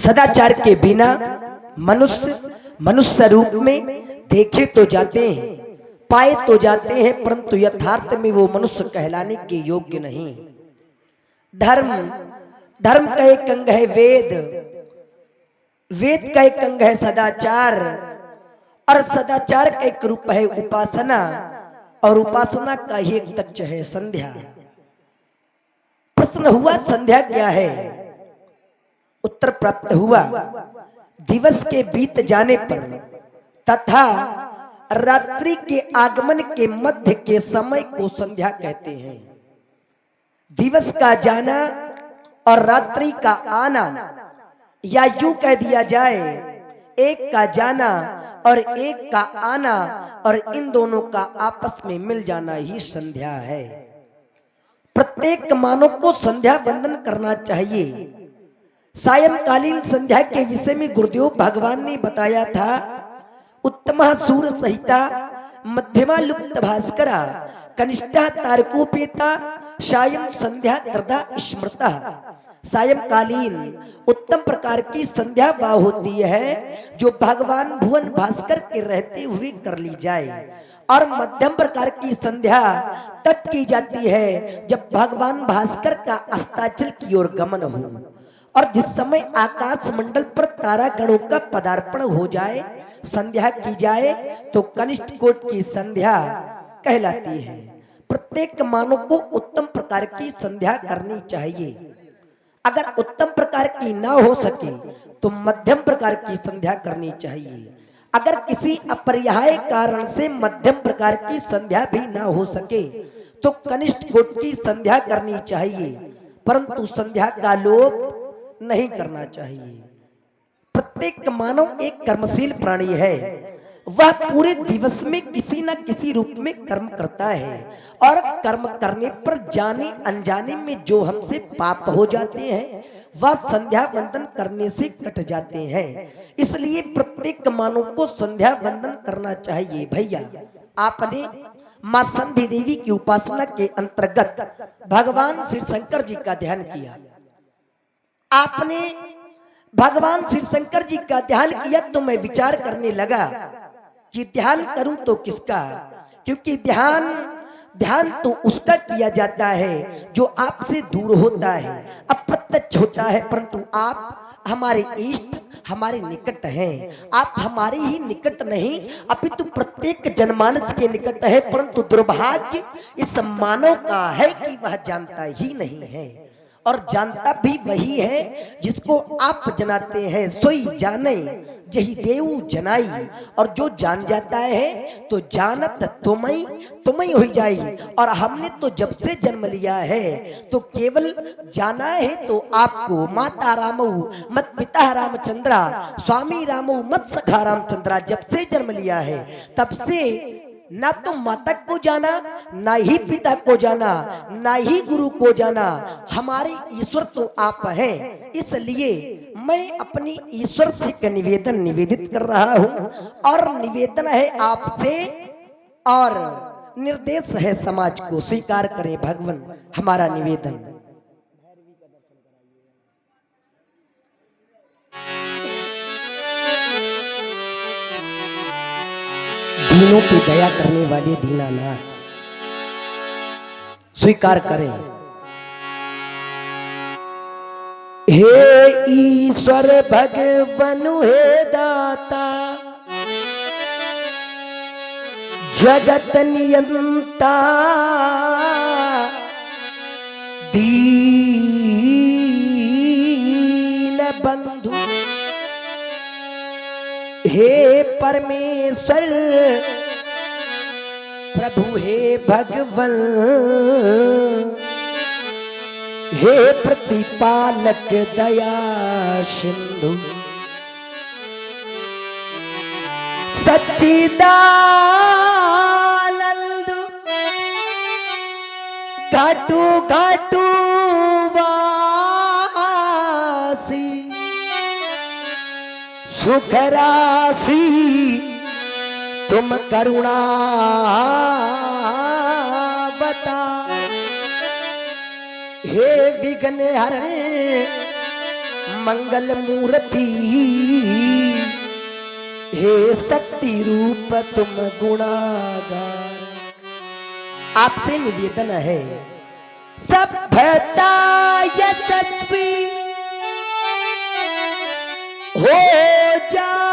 सदाचार के बिना मनुष्य मनुष्य रूप में देखे तो जाते हैं, पाए तो जाते हैं, परंतु यथार्थ में वो मनुष्य कहलाने के योग्य नहीं। धर्म धर्म का एक अंग है वेद, वेद का एक अंग है सदाचार, और सदाचार का एक रूप है उपासना, और उपासना का ही एक तक्ष है संध्या। प्रश्न हुआ संध्या क्या है? उत्तर प्राप्त हुआ, दिवस के बीत जाने पर तथा रात्रि के आगमन के मध्य के समय को संध्या कहते हैं। दिवस का जाना और रात्रि का आना, या यूं कह दिया जाए एक का जाना और एक का आना, और इन दोनों का आपस में मिल जाना ही संध्या है। प्रत्येक मानव को संध्या वंदन करना चाहिए। सायंकालीन संध्या के विषय में गुरुदेव भगवान ने बताया था, उत्तमा सूर सहिता मध्यमा लुप्त भास्करा कनिष्ठा तारकोपेता सायं संध्या त्रिधा स्मृता। सायंकालीन उत्तम प्रकार की संध्या वह होती है जो भगवान भुवन भास्कर के रहते हुए कर ली जाए, और मध्यम प्रकार की संध्या तब की जाती है जब भगवान भास्कर का अस्ताचल की ओर गमन हो, और जिस समय आकाश मंडल पर तारागणों का पदार्पण हो जाए, संध्या की जाए, तो कनिष्ठ कोट की संध्या कहलाती है। प्रत्येक मानव को उत्तम प्रकार की संध्या करनी चाहिए। अगर उत्तम प्रकार की ना हो सके तो मध्यम प्रकार की संध्या करनी चाहिए। अगर किसी अपरिहार्य कारण से मध्यम प्रकार की संध्या भी ना हो सके तो कनिष्ठ कोट की संध्या करनी चाहिए, परंतु संध्या का लोप नहीं करना चाहिए। प्रत्येक मानव एक कर्मशील प्राणी है, वह पूरे दिवस में किसी न किसी रूप में कर्म करता है, और कर्म करने पर जाने अनजाने में जो हमसे पाप हो जाते हैं वह संध्या वंदन करने से कट जाते हैं। इसलिए प्रत्येक मानव को संध्या वंदन करना चाहिए। भैया, आपने मां संधि देवी की उपासना के अंतर्गत भगवान श्री शंकर जी का ध्यान किया। आपने भगवान श्री शंकर जी का ध्यान किया तो मैं विचार करने लगा कि ध्यान करूं तो किसका, क्योंकि ध्यान तो उसका किया जाता है जो आपसे दूर होता है, अप्रत्यक्ष होता है, परंतु आप हमारे इष्ट, हमारे निकट हैं। आप हमारे ही निकट नहीं अपितु प्रत्येक जनमानस के निकट है, परंतु दुर्भाग्य इस मानव का है कि वह जानता ही नहीं है, और जानता भी वही है जिसको आप जनाते हैं। सोई जाने यही देव जनाई, और जो जान जाता है तो जानत तुम्हें हो जाई। और हमने तो जब से जन्म लिया है तो केवल जाना है तो आपको, माता रामऊ मत पिता रामचंद्रा, स्वामी रामऊ मत सखा रामचंद्रा। जब से जन्म लिया है तब से ना तो माता को जाना, ना ही पिता को जाना, ना ही गुरु को जाना, हमारे ईश्वर तो आप हैं। इसलिए मैं अपनी ईश्वर से एक निवेदन निवेदित कर रहा हूं, और निवेदन है आपसे और निर्देश है समाज को, स्वीकार करें भगवान हमारा निवेदन। दीनों पे दया करने वाले दीनानाथ, स्वीकार करें। हे ईश्वर भगवन हे दाता, जगत नियंता, दीन बंधु, हे परमेश्वर प्रभु हे भगवन, हे प्रतिपालक दया सिंधु, सच्चिदानंद घाटू घाटू वासी, सुख राशि तुम करुणा बता। हे विघ्न हरण मंगल मूर्ति, हे शक्ति रूप तुम गुणागार। आपसे निवेदन है, सभ्यता यशस्वी हो जाए,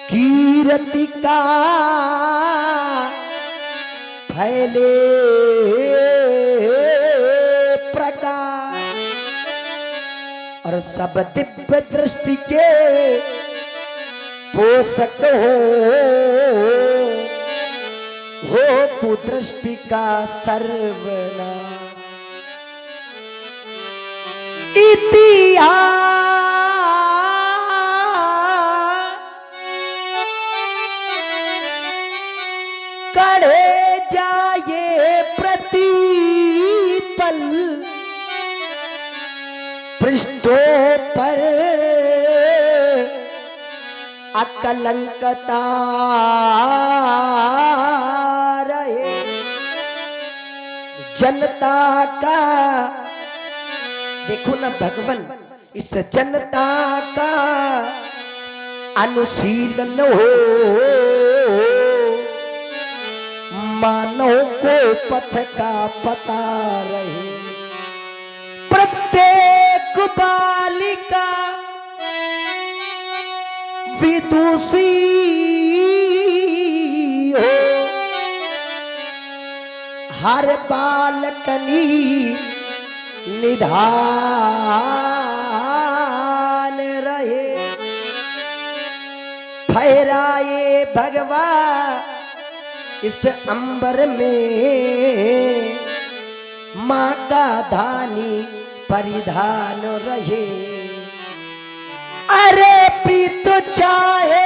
कीर्ति का फैले प्रकाश, और सब दिव्य दृष्टि के पोषक हो कुदृष्टि का सर्वनाश। इतिहास करे जाए प्रतिपल, पृष्ठों पर अकलंकता रहे। जनता का देखो ना भगवान, इस जनता का अनुशीलन हो, मानव को पथ का पता रहे। प्रत्येक बालिका विदुषी हो, हर बालकनी निधान रहे। फहराए भगवान इस अंबर में, माँ का धानी परिधान रहे। अरे प्रीत चाहेगा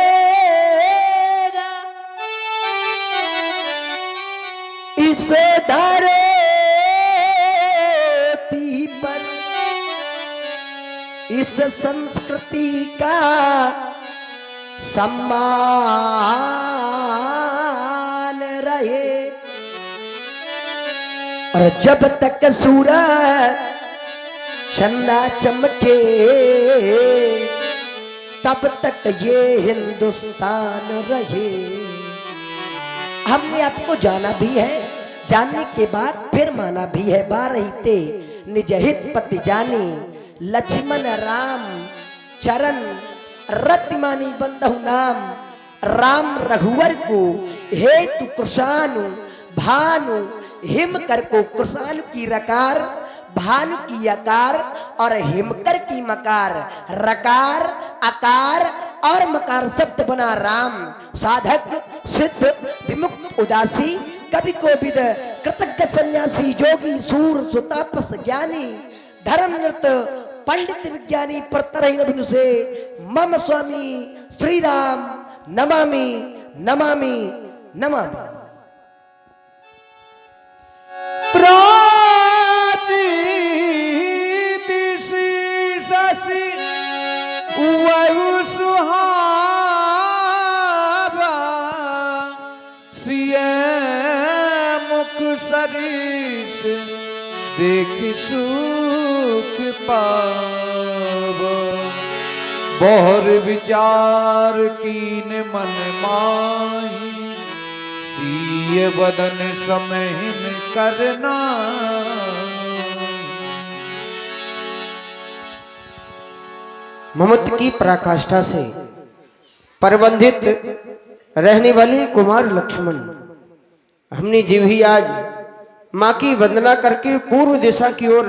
इस धरती पर, इस संस्कृति का सम्मान रहे। और जब तक सूरज चंदा चमके, तब तक ये हिंदुस्तान रहे। हमने आपको जाना भी है, जानने के बाद फिर माना भी है। बारहिते निज हित पति जानी, लक्ष्मण राम चरण रतिमानी बंधु नाम। राम रघुवर को हेतु कृषानु भानु, हिमकर को कृषानु की रकार, भानु की अकार और हिमकर की मकार। रकार अकार और मकार शब्द बना राम। साधक सिद्ध विमुक्त उदासी, कवि कोविद कृतज्ञ सन्यासी, जोगी सूर सुतापस ज्ञानी, धर्म नृत पंडित विज्ञानी, परतरहीन भिन्न से मम स्वामी श्री राम नमामि नमामि नमामि। देख सुख पाव, बहुर विचार कीन मन माही, सीय बदन समहीन करना। ममत की पराकाष्ठा से परबंधित रहने वाले कुमार लक्ष्मण, हमने जी भी आज माँ की वंदना करके पूर्व दिशा की ओर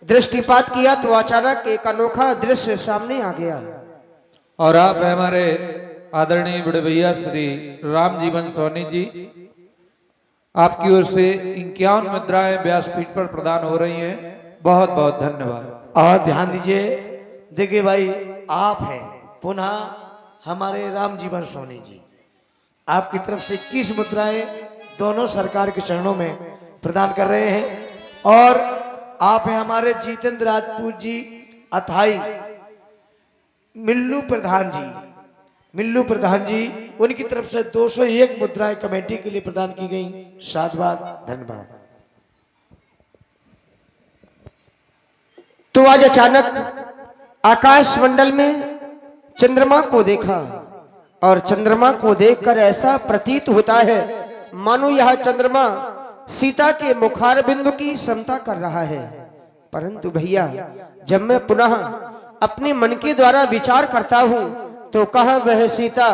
दृष्टिपात किया तो अचानक एक अनोखा दृश्य सामने आ गया। और आप हमारे आदरणीय बड़े भैया श्री राम जीवन सोनी जी, आपकी ओर से 51 मुद्राएं व्यासपीठ पर प्रदान हो रही हैं। बहुत बहुत धन्यवाद। और ध्यान दीजिए, देखिए भाई, आप हैं पुनः हमारे राम जीवन सोनी जी, आपकी तरफ से 21 मुद्राएं दोनों सरकार के चरणों में प्रदान कर रहे हैं। और आप हैं हमारे जितेंद्र राजपूत जी अथाई, मिल्लू प्रधान जी, मिल्लू प्रधान जी, उनकी तरफ से 201 मुद्राएं कमेटी के लिए प्रदान की गई। साधुवाद, धन्यवाद। तो आज अचानक आकाश मंडल में चंद्रमा को देखा और चंद्रमा को देखकर ऐसा प्रतीत होता है मानो यह चंद्रमा सीता के मुखार बिंदु की समता कर रहा है। परंतु भैया जब मैं पुनः अपने मन के द्वारा विचार करता हूं तो कहां वह सीता